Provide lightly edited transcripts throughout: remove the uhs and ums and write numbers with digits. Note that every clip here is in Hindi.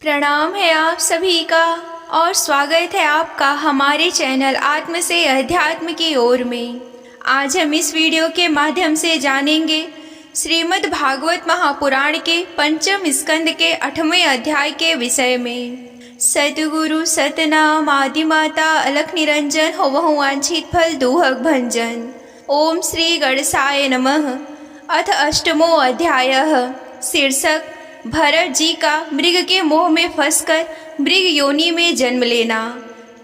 प्रणाम है आप सभी का और स्वागत है आपका हमारे चैनल आत्म से अध्यात्म की ओर में। आज हम इस वीडियो के माध्यम से जानेंगे श्रीमद् भागवत महापुराण के पंचम स्कंद के 8वें अध्याय के विषय में। सतगुरु सतनाम आदि माता अलख निरंजन होवहु वांछित फल दूहक भंजन। ओम श्री गणेशाय नमः। अथ अष्टमो अध्यायः। शीर्षक भरत जी का मृग के मोह में फंसकर मृग योनि में जन्म लेना।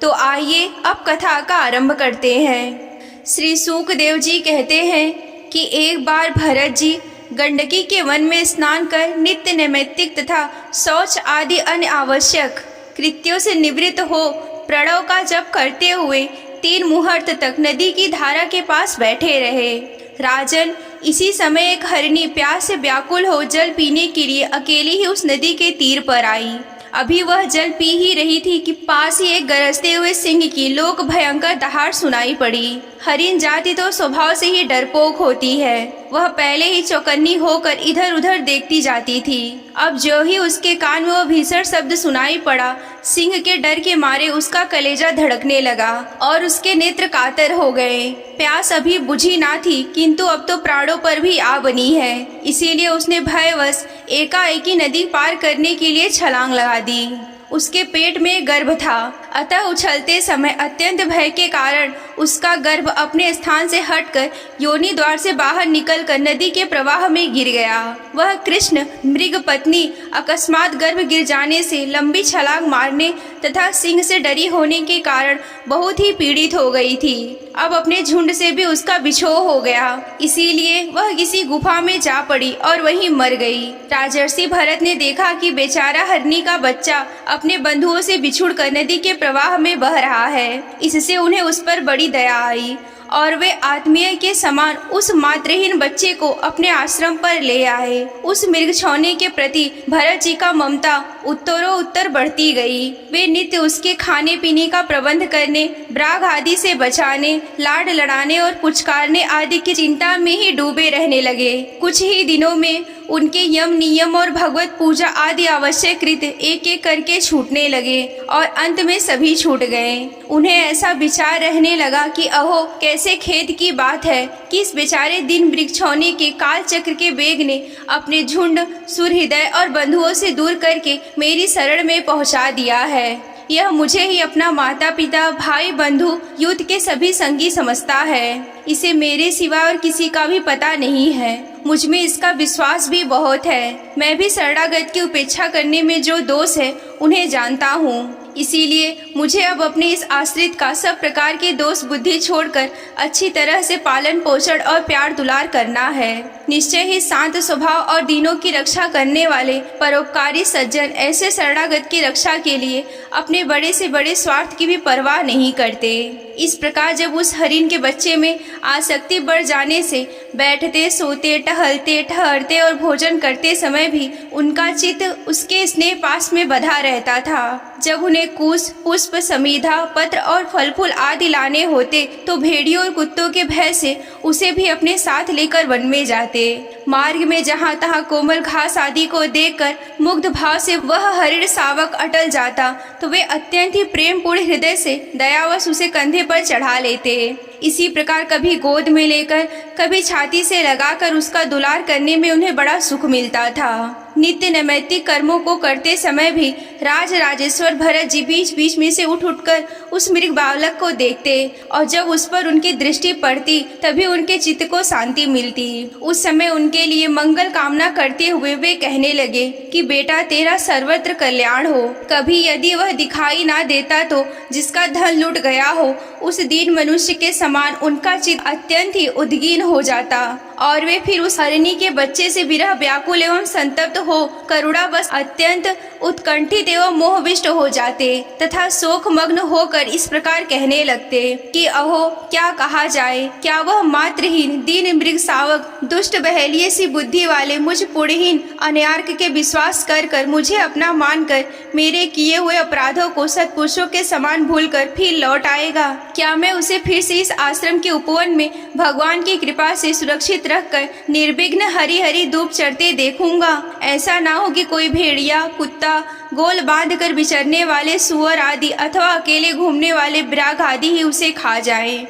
तो आइए अब कथा का आरंभ करते हैं। श्री सूकदेव जी कहते हैं कि एक बार भरत जी गंडकी के वन में स्नान कर नित्य नैमित्तिक तथा शौच आदि अन्य आवश्यक कृत्यों से निवृत्त हो प्रणव का जप करते हुए 3 मुहूर्त तक नदी की धारा के पास बैठे रहे। राजन, इसी समय एक हरिणी प्यास से व्याकुल हो जल पीने के लिए अकेली ही उस नदी के तीर पर आई। अभी वह जल पी ही रही थी कि पास ही एक गरजते हुए सिंह की लोक भयंकर दहाड़ सुनाई पड़ी। हरिण जाति तो स्वभाव से ही डरपोक होती है। वह पहले ही चौकन्नी होकर इधर उधर देखती जाती थी। अब जो ही उसके कान में वह भीषण शब्द सुनाई पड़ा, सिंह के डर के मारे उसका कलेजा धड़कने लगा और उसके नेत्र कातर हो गए। प्यास अभी बुझी ना थी, किंतु अब तो प्राणों पर भी आ बनी है। इसीलिए उसने भयवश एकाएकी नदी पार करने के लिए छलांग लगा दी। उसके पेट में गर्भ था, अतः उछलते समय अत्यंत भय के कारण उसका गर्भ अपने स्थान से हटकर योनि द्वार से बाहर निकलकर नदी के प्रवाह में गिर गया। वह कृष्ण मृग पत्नी अकस्मात गर्भ गिर जाने से लंबी छलांग मारने तथा सिंह से डरी होने के कारण बहुत ही पीड़ित हो गई थी। अब अपने झुंड से भी उसका बिछोह हो गया, इसीलिए वह किसी गुफा में जा पड़ी और वहीं मर गई। राजर्षि भरत ने देखा कि बेचारा हरनी का बच्चा अपने बंधुओं से बिछुड़ कर नदी के प्रवाह में बह रहा है। इससे उन्हें उस पर बड़ी दया आई और वे आत्मीय के समान उस मातृहीन बच्चे को अपने आश्रम पर ले आए। उस मृगछौने के प्रति भरत जी का ममता उत्तरोत्तर बढ़ती गई। वे नित्य उसके खाने पीने का प्रबंध करने, ब्राग आदि से बचाने, लाड लड़ाने और पुचकारने आदि की चिंता में ही डूबे रहने लगे। कुछ ही दिनों में उनके यम नियम और भगवत पूजा आदि आवश्यक कृत्य एक एक करके छूटने लगे और अंत में सभी छूट गए। उन्हें ऐसा विचार रहने लगा कि अहो, कैसे खेद की बात है कि इस बेचारे दिन वृक्षौनी के काल चक्र के वेग ने अपने झुंड, सुहृदय और बंधुओं से दूर करके मेरी शरण में पहुंचा दिया है। यह मुझे ही अपना माता पिता, भाई, बंधु, युद्ध के सभी संगी समझता है। इसे मेरे सिवा और किसी का भी पता नहीं है। मुझ में इसका विश्वास भी बहुत है। मैं भी शरणागत की उपेक्षा करने में जो दोष है उन्हें जानता हूँ। इसीलिए मुझे अब अपने इस आश्रित का सब प्रकार के दोष बुद्धि छोड़कर अच्छी तरह से पालन पोषण और प्यार दुलार करना है। निश्चय ही शांत स्वभाव और दीनों की रक्षा करने वाले परोपकारी सज्जन ऐसे शरणागत की रक्षा के लिए अपने बड़े से बड़े स्वार्थ की भी परवाह नहीं करते। इस प्रकार जब उस हरिण के बच्चे में आसक्ति बढ़ जाने से बैठते, सोते, टहलते, ठहरते और भोजन करते समय भी उनका चित्त उसके स्नेह पास में बधा रहता था। जब उन्हें कुश, पुष्प, समीधा, पत्र और फल फूल आदि लाने होते तो भेड़ियों और कुत्तों के भय से उसे भी अपने साथ लेकर वन में जाते। मार्ग में जहाँ तहाँ कोमल घास आदि को देखकर मुग्ध भाव से वह हरिण शावक अटल जाता तो वे अत्यंत ही प्रेम पूर्ण हृदय से दयावश उसे कंधे पर चढ़ा लेते। इसी प्रकार कभी गोद में लेकर, कभी छाती से लगाकर उसका दुलार करने में उन्हें बड़ा सुख मिलता था। नित्य नैमित्तिक कर्मों को करते समय भी राज राजेश्वर भरत जी बीच बीच में से उठ उठकर उस मृग बालक को देखते और जब उस पर उनकी दृष्टि पड़ती तभी उनके चित्त को शांति मिलती। उस समय उनके लिए मंगल कामना करते हुए वे कहने लगे कि बेटा, तेरा सर्वत्र कल्याण हो। कभी यदि वह दिखाई ना देता तो जिसका धन लुट गया हो उस दीन मनुष्य के समान उनका चित्त अत्यंत ही उद्गीन हो जाता और वे फिर उस हरिणी के बच्चे से विरह व्याकुल एवं संतप्त हो करुणावश अत्यंत उत्कंठित एवं मोहविष्ट हो जाते तथा शोक मग्न होकर इस प्रकार कहने लगते कि अहो, क्या कहा जाए। क्या वह मातृहीन दीन मृग शावक दुष्ट बहेलिये सी बुद्धि वाले मुझ पुण्यहीन अन्यार्क के विश्वास कर कर मुझे अपना मानकर मेरे किए हुए अपराधों को सत्पुरुषों के समान भूलकर फिर लौट आएगा। क्या मैं उसे फिर से इस आश्रम के उपवन में भगवान की कृपा से सुरक्षित रखकर निर्विघ्न हरी हरी धूप चढ़ते देखूंगा। ऐसा ना हो कि कोई भेड़िया, कुत्ता मुर्गा, गोल बांध कर विचरने वाले सुअर आदि अथवा अकेले घूमने वाले ब्राग आदि ही उसे खा जाएं।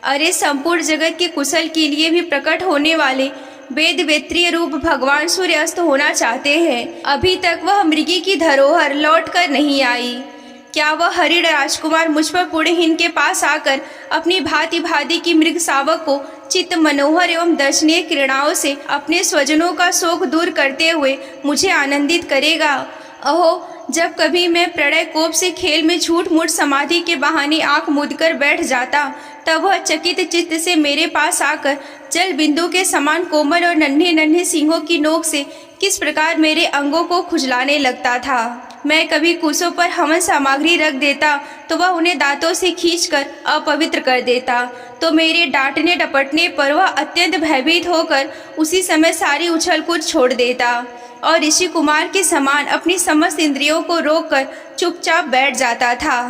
अरे संपूर्ण जगत के कुशल के लिए भी प्रकट होने वाले वेद वेत्रीय रूप भगवान सूर्यास्त होना चाहते हैं। अभी तक वह मृगी की धरोहर लौट कर नहीं आई। क्या वह हरिण राजकुमार मुझ पर पुण्यहीन के पास आकर अपनी भांति भांति की मृग शावक को चित्त मनोहर एवं दर्शनीय क्रीड़ाओं से अपने स्वजनों का शोक दूर करते हुए मुझे आनंदित करेगा? अहो, जब कभी मैं प्रणय कोप से खेल में झूठ मूठ समाधि के बहाने आंख मूंद कर बैठ जाता, तब वह चकित चित्त से मेरे पास आकर जल बिंदु के समान कोमल और नन्हे नन्हे सींगों की नोक से किस प्रकार मेरे अंगों को खुजलाने लगता था। मैं कभी कुशों पर हवन सामग्री रख देता तो वह उन्हें दांतों से खींचकर अपवित्र कर देता, तो मेरे डांटने डपटने पर वह अत्यंत भयभीत होकर उसी समय सारी उछल कूद छोड़ देता और ऋषि कुमार के समान अपनी समस्त इंद्रियों को रोककर चुपचाप बैठ जाता था।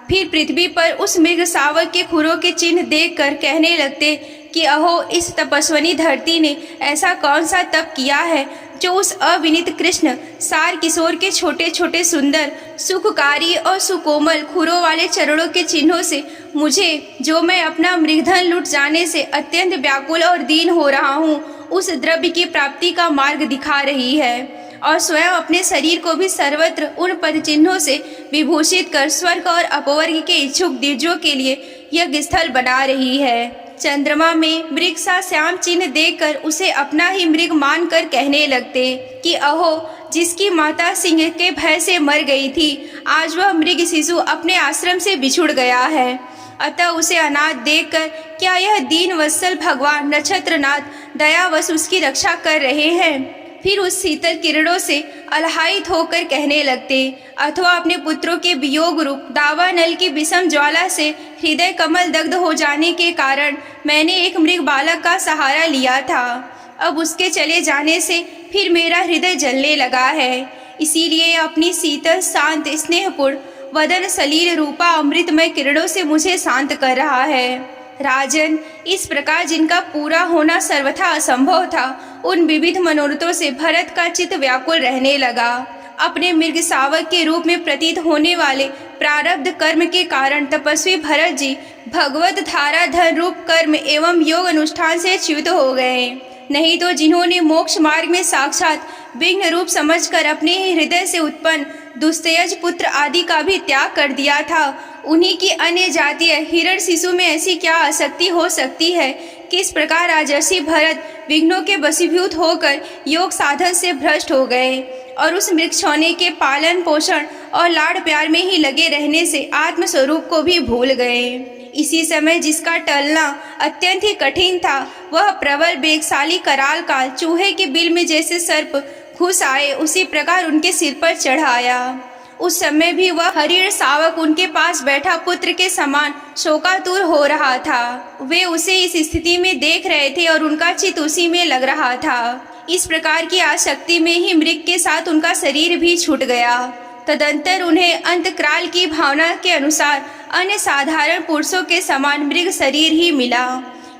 फिर पृथ्वी पर उस मृग शावक के खुरों के चिन्ह देखकर कहने लगते कि अहो, इस तपस्वनी धरती ने ऐसा कौन सा तप किया है जो उस अविनीत कृष्ण सार किशोर के छोटे छोटे सुंदर सुखकारी और सुकोमल खुरों वाले चरणों के चिन्हों से मुझे, जो मैं अपना मृगधन लुट जाने से अत्यंत व्याकुल और दीन हो रहा हूँ, उस द्रव्य की प्राप्ति का मार्ग दिखा रही है और स्वयं अपने शरीर को भी सर्वत्र उन पद चिन्हों से विभूषित कर स्वर्ग और अपवर्ग के इच्छुक द्विजों के लिए यज्ञ स्थल बना रही है। चंद्रमा में मृग सा श्याम चिन्ह देखकर उसे अपना ही मृग मानकर कहने लगते कि अहो, जिसकी माता सिंह के भय से मर गई थी, आज वह मृग शिशु अपने आश्रम से बिछुड़ गया है। अतः उसे अनाथ देखकर क्या यह दीन वत्सल भगवान नक्षत्रनाथ दयावश उसकी रक्षा कर रहे हैं? फिर उस शीतल किरणों से अलहायित होकर कहने लगते, अथवा अपने पुत्रों के वियोग रूप दावानल की विषम ज्वाला से हृदय कमल दग्ध हो जाने के कारण मैंने एक मृग बालक का सहारा लिया था। अब उसके चले जाने से फिर मेरा हृदय जलने लगा है। इसीलिए अपनी शीतल शांत स्नेहपूर्ण वदन सलील रूपा अमृतमय किरणों से मुझे शांत कर रहा है। राजन, इस प्रकार जिनका पूरा होना सर्वथा असंभव था, उन विविध मनोरथों से भरत का चित्त व्याकुल रहने लगा। अपने मृग शावक के रूप में प्रतीत होने वाले प्रारब्ध कर्म के कारण तपस्वी भरत जी भगवत धारा धन रूप कर्म एवं योग अनुष्ठान से च्युत हो गए। नहीं तो जिन्होंने मोक्ष मार्ग में साक्षात विघ्न रूप समझकर अपने ही हृदय से उत्पन्न दुस्तेज पुत्र आदि का भी त्याग कर दिया था, उन्हीं की अन्य जातीय हिरण शिशु में ऐसी क्या आसक्ति हो सकती है कि इस प्रकार राजर्षि भरत विघ्नों के वशीभूत होकर योग साधन से भ्रष्ट हो गए और उस मृगछौने के पालन पोषण और लाड़ प्यार में ही लगे रहने से आत्मस्वरूप को भी भूल गए। इसी समय जिसका टलना अत्यंत ही कठिन था, वह प्रबल वेगशाली कराल काल चूहे के बिल में जैसे सर्प घुस आए, उसी प्रकार उनके सिर पर चढ़ आया। उस समय भी वह हरिण शावक उनके पास बैठा पुत्र के समान शोकातुर हो रहा था। वे उसे इस स्थिति में देख रहे थे और उनका चित्त उसी में लग रहा था। इस प्रकार की आसक्ति में ही मृग के साथ उनका शरीर भी छूट गया। तदंतर उन्हें अंतकाल की भावना के अनुसार अन्य साधारण पुरुषों के समान मृग शरीर ही मिला,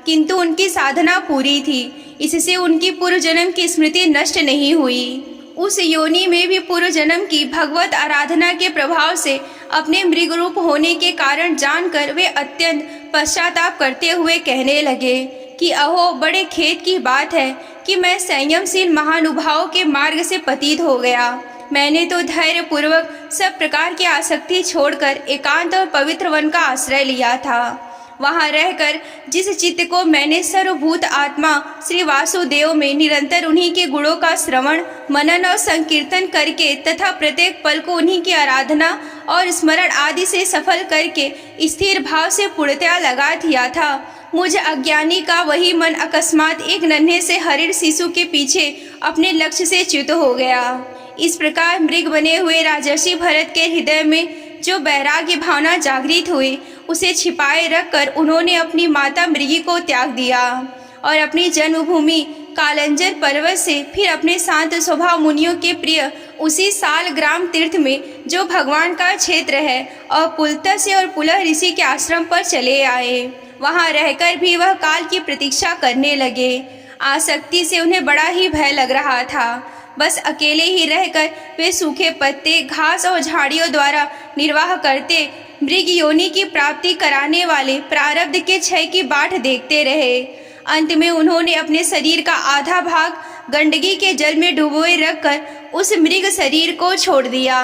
किंतु उनकी साधना पूरी थी, इससे उनकी पूर्व जन्म की स्मृति नष्ट नहीं हुई। उस योनि में भी पूर्व जन्म की भगवत आराधना के प्रभाव से अपने मृग रूप होने के कारण जानकर वे अत्यंत पश्चाताप करते हुए कहने लगे कि अहो, बड़े खेद की बात है कि मैं संयमशील महानुभाव के मार्ग से पतित हो गया। मैंने तो धैर्य पूर्वक सब प्रकार की आसक्ति छोड़कर एकांत और पवित्र वन का आश्रय लिया था। वहाँ रहकर जिस चित्त को मैंने सर्वभूत आत्मा श्री वासुदेव में निरंतर उन्हीं के गुणों का श्रवण मनन और संकीर्तन करके तथा प्रत्येक पल को उन्हीं की आराधना और स्मरण आदि से सफल करके स्थिर भाव से पूर्णतया लगा दिया था, मुझ अज्ञानी का वही मन अकस्मात एक नन्हे से हरिण शिशु के पीछे अपने लक्ष्य से च्युत हो गया। इस प्रकार मृग बने हुए राजर्षि भरत के हृदय में जो वैराग्य भावना जागृत हुई, उसे छिपाए रखकर उन्होंने अपनी माता मृगी को त्याग दिया और अपनी जन्मभूमि कालंजर पर्वत से फिर अपने शांत स्वभाव मुनियों के प्रिय उसी साल ग्राम तीर्थ में जो भगवान का क्षेत्र है और पुलत्स्य और पुलह ऋषि के आश्रम पर चले आए। वहां रहकर भी वह काल की प्रतीक्षा करने लगे। आसक्ति से उन्हें बड़ा ही भय लग रहा था। बस अकेले ही रहकर वे सूखे पत्ते, घास और झाड़ियों द्वारा निर्वाह करते मृग योनि की प्राप्ति कराने वाले प्रारब्ध के क्षय की बाट देखते रहे। अंत में उन्होंने अपने शरीर का आधा भाग गंडकी के जल में डुबोए रखकर उस मृग शरीर को छोड़ दिया।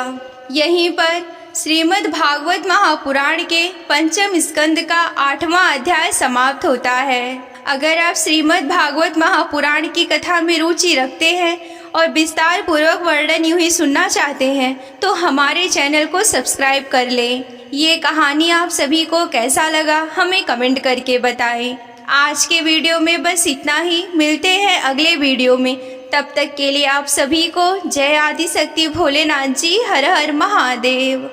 यहीं पर श्रीमद् भागवत महापुराण के पंचम स्कंद का 8वां अध्याय समाप्त होता है। अगर आप श्रीमद् भागवत महापुराण की कथा में रुचि रखते हैं और विस्तार पूर्वक वर्णन यूं ही सुनना चाहते हैं तो हमारे चैनल को सब्सक्राइब कर लें। ये कहानी आप सभी को कैसा लगा हमें कमेंट करके बताएं। आज के वीडियो में बस इतना ही। मिलते हैं अगले वीडियो में। तब तक के लिए आप सभी को जय आदिशक्ति भोलेनाथ जी। हर हर महादेव।